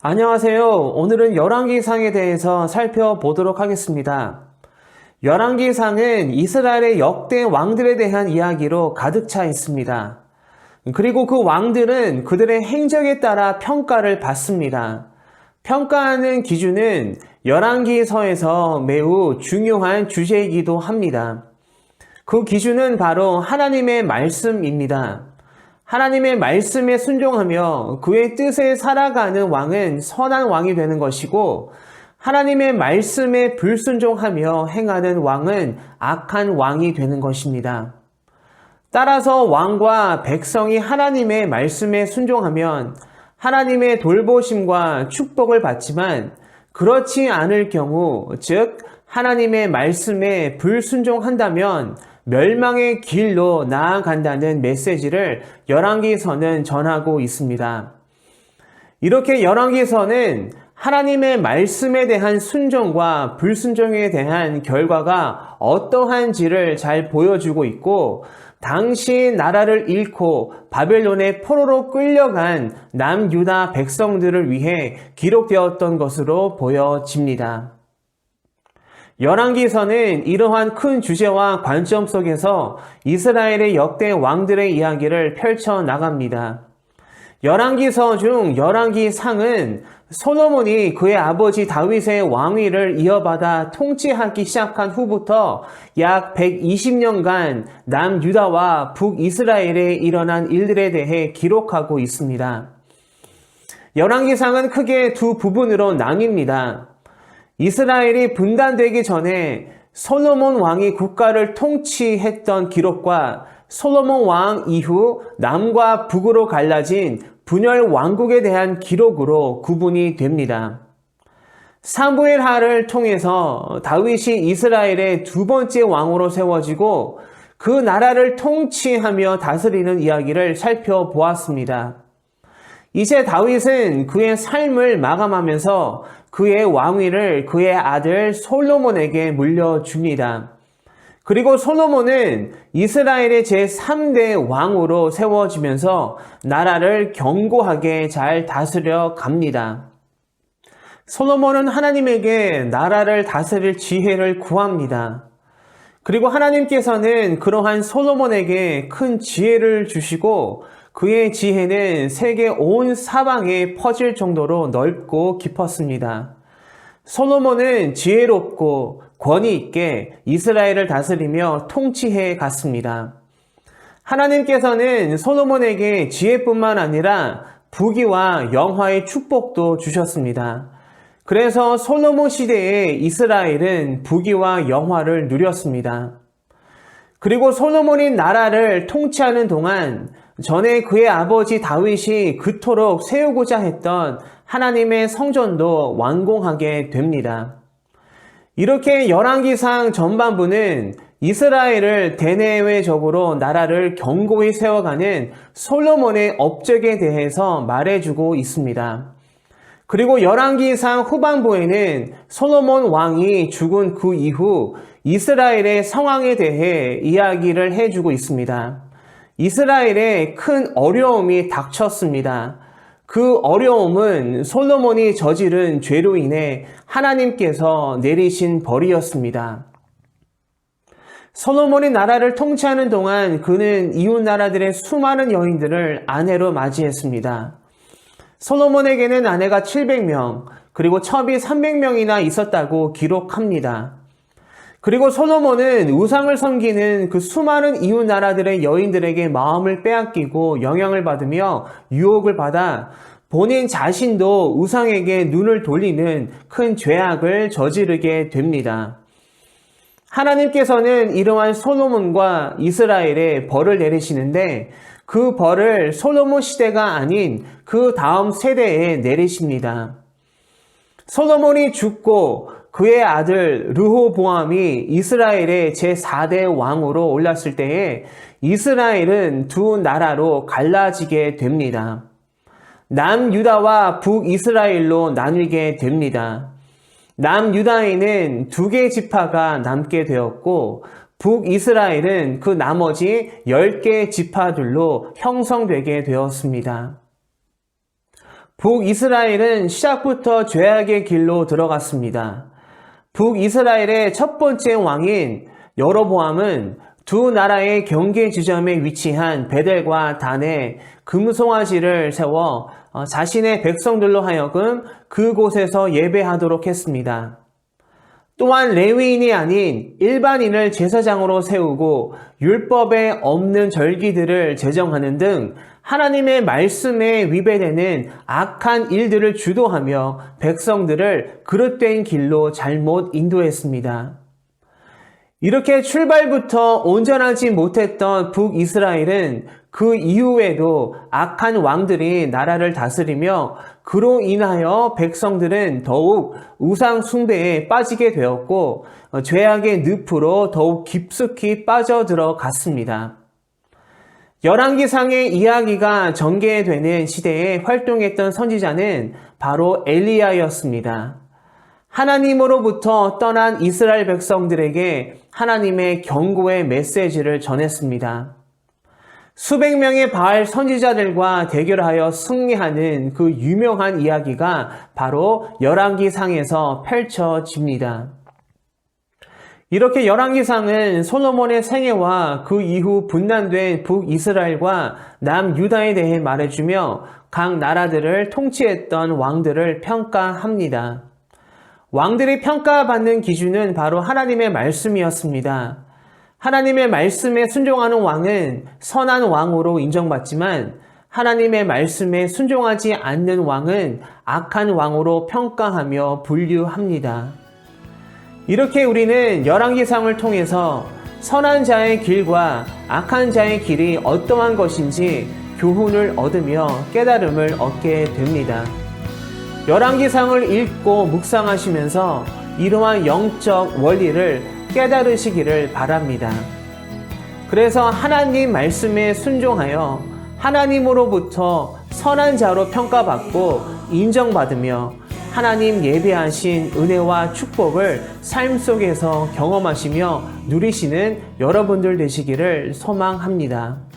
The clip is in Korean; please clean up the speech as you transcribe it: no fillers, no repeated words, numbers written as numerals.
안녕하세요. 오늘은 열왕기상에 대해서 살펴보도록 하겠습니다. 열왕기상은 이스라엘의 역대 왕들에 대한 이야기로 가득 차 있습니다. 그리고 그 왕들은 그들의 행적에 따라 평가를 받습니다. 평가하는 기준은 열왕기서에서 매우 중요한 주제이기도 합니다. 그 기준은 바로 하나님의 말씀입니다. 하나님의 말씀에 순종하며 그의 뜻에 살아가는 왕은 선한 왕이 되는 것이고, 하나님의 말씀에 불순종하며 행하는 왕은 악한 왕이 되는 것입니다. 따라서 왕과 백성이 하나님의 말씀에 순종하면 하나님의 돌보심과 축복을 받지만, 그렇지 않을 경우, 즉 하나님의 말씀에 불순종한다면 멸망의 길로 나아간다는 메시지를 열왕기서는 전하고 있습니다. 이렇게 열왕기서는 하나님의 말씀에 대한 순종과 불순종에 대한 결과가 어떠한지를 잘 보여주고 있고, 당시 나라를 잃고 바벨론의 포로로 끌려간 남유다 백성들을 위해 기록되었던 것으로 보여집니다. 열왕기서는 이러한 큰 주제와 관점 속에서 이스라엘의 역대 왕들의 이야기를 펼쳐나갑니다. 열왕기서 중 열왕기상은 솔로몬이 그의 아버지 다윗의 왕위를 이어받아 통치하기 시작한 후부터 약 120년간 남유다와 북이스라엘에 일어난 일들에 대해 기록하고 있습니다. 열왕기상은 크게 두 부분으로 나뉩니다. 이스라엘이 분단되기 전에 솔로몬 왕이 국가를 통치했던 기록과 솔로몬 왕 이후 남과 북으로 갈라진 분열 왕국에 대한 기록으로 구분이 됩니다. 사무엘하를 통해서 다윗이 이스라엘의 두 번째 왕으로 세워지고 그 나라를 통치하며 다스리는 이야기를 살펴보았습니다. 이제 다윗은 그의 삶을 마감하면서 그의 왕위를 그의 아들 솔로몬에게 물려줍니다. 그리고 솔로몬은 이스라엘의 제3대 왕으로 세워지면서 나라를 견고하게 잘 다스려 갑니다. 솔로몬은 하나님에게 나라를 다스릴 지혜를 구합니다. 그리고 하나님께서는 그러한 솔로몬에게 큰 지혜를 주시고, 그의 지혜는 세계 온 사방에 퍼질 정도로 넓고 깊었습니다. 솔로몬은 지혜롭고 권위 있게 이스라엘을 다스리며 통치해 갔습니다. 하나님께서는 솔로몬에게 지혜뿐만 아니라 부귀와 영화의 축복도 주셨습니다. 그래서 솔로몬 시대에 이스라엘은 부귀와 영화를 누렸습니다. 그리고 솔로몬이 나라를 통치하는 동안 전에 그의 아버지 다윗이 그토록 세우고자 했던 하나님의 성전도 완공하게 됩니다. 이렇게 열왕기상 전반부는 이스라엘을 대내외적으로 나라를 견고히 세워가는 솔로몬의 업적에 대해서 말해주고 있습니다. 그리고 열왕기상 후반부에는 솔로몬 왕이 죽은 그 이후 이스라엘의 상황에 대해 이야기를 해주고 있습니다. 이스라엘에 큰 어려움이 닥쳤습니다. 그 어려움은 솔로몬이 저지른 죄로 인해 하나님께서 내리신 벌이었습니다. 솔로몬이 나라를 통치하는 동안 그는 이웃 나라들의 수많은 여인들을 아내로 맞이했습니다. 솔로몬에게는 아내가 700명, 그리고 첩이 300명이나 있었다고 기록합니다. 그리고 솔로몬은 우상을 섬기는 그 수많은 이웃 나라들의 여인들에게 마음을 빼앗기고 영향을 받으며 유혹을 받아 본인 자신도 우상에게 눈을 돌리는 큰 죄악을 저지르게 됩니다. 하나님께서는 이러한 솔로몬과 이스라엘에 벌을 내리시는데, 그 벌을 솔로몬 시대가 아닌 그 다음 세대에 내리십니다. 솔로몬이 죽고 그의 아들 르호보암이 이스라엘의 제4대 왕으로 올랐을 때에 이스라엘은 두 나라로 갈라지게 됩니다. 남유다와 북이스라엘로 나뉘게 됩니다. 남유다에는 2개 지파가 남게 되었고, 북이스라엘은 그 나머지 10개 지파들로 형성되게 되었습니다. 북이스라엘은 시작부터 죄악의 길로 들어갔습니다. 북이스라엘의 첫 번째 왕인 여로보암은 두 나라의 경계 지점에 위치한 베델과 단에 금송아지를 세워 자신의 백성들로 하여금 그곳에서 예배하도록 했습니다. 또한 레위인이 아닌 일반인을 제사장으로 세우고 율법에 없는 절기들을 제정하는 등 하나님의 말씀에 위배되는 악한 일들을 주도하며 백성들을 그릇된 길로 잘못 인도했습니다. 이렇게 출발부터 온전하지 못했던 북이스라엘은 그 이후에도 악한 왕들이 나라를 다스리며 그로 인하여 백성들은 더욱 우상 숭배에 빠지게 되었고 죄악의 늪으로 더욱 깊숙이 빠져들어갔습니다. 열왕기상의 이야기가 전개되는 시대에 활동했던 선지자는 바로 엘리야였습니다. 하나님으로부터 떠난 이스라엘 백성들에게 하나님의 경고의 메시지를 전했습니다. 수백 명의 바알 선지자들과 대결하여 승리하는 그 유명한 이야기가 바로 열왕기상에서 펼쳐집니다. 이렇게 열왕기상은 솔로몬의 생애와 그 이후 분란된 북이스라엘과 남유다에 대해 말해주며 각 나라들을 통치했던 왕들을 평가합니다. 왕들이 평가받는 기준은 바로 하나님의 말씀이었습니다. 하나님의 말씀에 순종하는 왕은 선한 왕으로 인정받지만 하나님의 말씀에 순종하지 않는 왕은 악한 왕으로 평가하며 분류합니다. 이렇게 우리는 열왕기상을 통해서 선한 자의 길과 악한 자의 길이 어떠한 것인지 교훈을 얻으며 깨달음을 얻게 됩니다. 열왕기상을 읽고 묵상하시면서 이러한 영적 원리를 깨달으시기를 바랍니다. 그래서 하나님 말씀에 순종하여 하나님으로부터 선한 자로 평가받고 인정받으며 하나님 예배하신 은혜와 축복을 삶 속에서 경험하시며 누리시는 여러분들 되시기를 소망합니다.